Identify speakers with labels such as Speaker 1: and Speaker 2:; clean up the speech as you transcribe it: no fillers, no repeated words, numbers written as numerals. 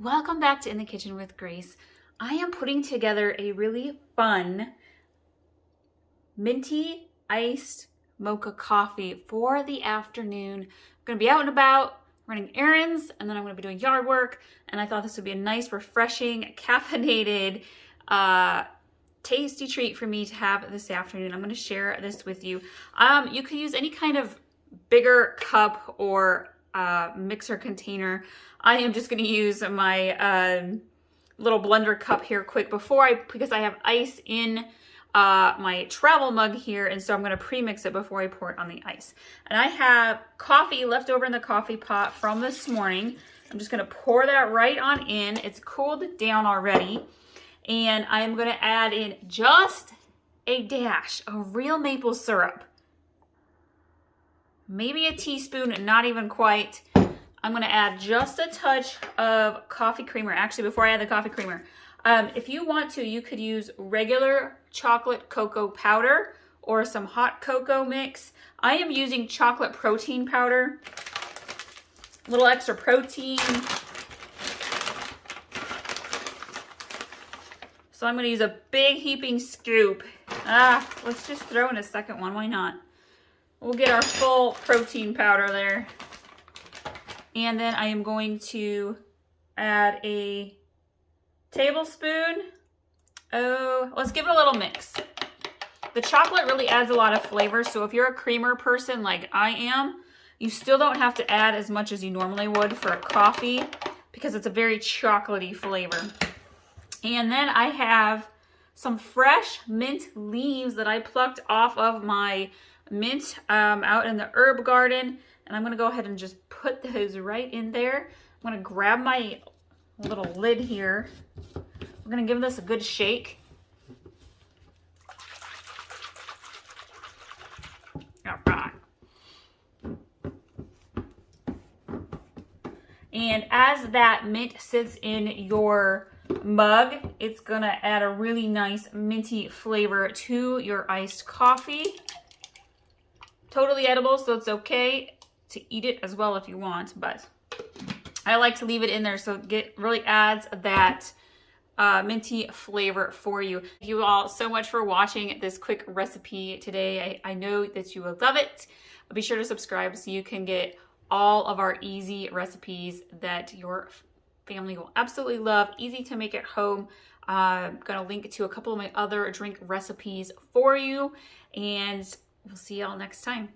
Speaker 1: Welcome back to In the Kitchen with Grace. I am putting together a really fun minty iced mocha coffee for the afternoon. I'm going to be out and about running errands, and then I'm going to be doing yard work, and I thought this would be a nice, refreshing, caffeinated, tasty treat for me to have this afternoon. I'm going to share this with you. You could use any kind of bigger cup or mixer container. I am just going to use my little blender cup here quick because I have ice in my travel mug here, and so I'm going to pre-mix it before I pour it on the ice. And I have coffee left over in the coffee pot from this morning. I'm just going to pour that right on in. It's cooled down already, and I am going to add in just a dash of real maple syrup. Maybe a teaspoon, not even quite. I'm going to add just a touch of coffee creamer. Actually, before I add the coffee creamer, if you want to, you could use regular chocolate cocoa powder or some hot cocoa mix. I am using chocolate protein powder, a little extra protein. So I'm going to use a big heaping scoop. Let's just throw in a second one. Why not? We'll get our full protein powder there. And then I am going to add a tablespoon. Let's give it a little mix. The chocolate really adds a lot of flavor, so if you're a creamer person like I am, you still don't have to add as much as you normally would for a coffee because it's a very chocolatey flavor. And then I have some fresh mint leaves that I plucked off of my mint out in the herb garden. And I'm going to go ahead and just put those right in there. I'm going to grab my little lid here. We're going to give this a good shake. All right. And as that mint sits in your mug, it's going to add a really nice minty flavor to your iced coffee. Totally edible, so it's okay to eat it as well if you want, but I like to leave it in there so it really adds that minty flavor for you. Thank you all so much for watching this quick recipe today. I know that you will love it. Be sure to subscribe so you can get all of our easy recipes that your family will absolutely love. Easy to make at home. I'm going to link to a couple of my other drink recipes for you, and we'll see y'all next time.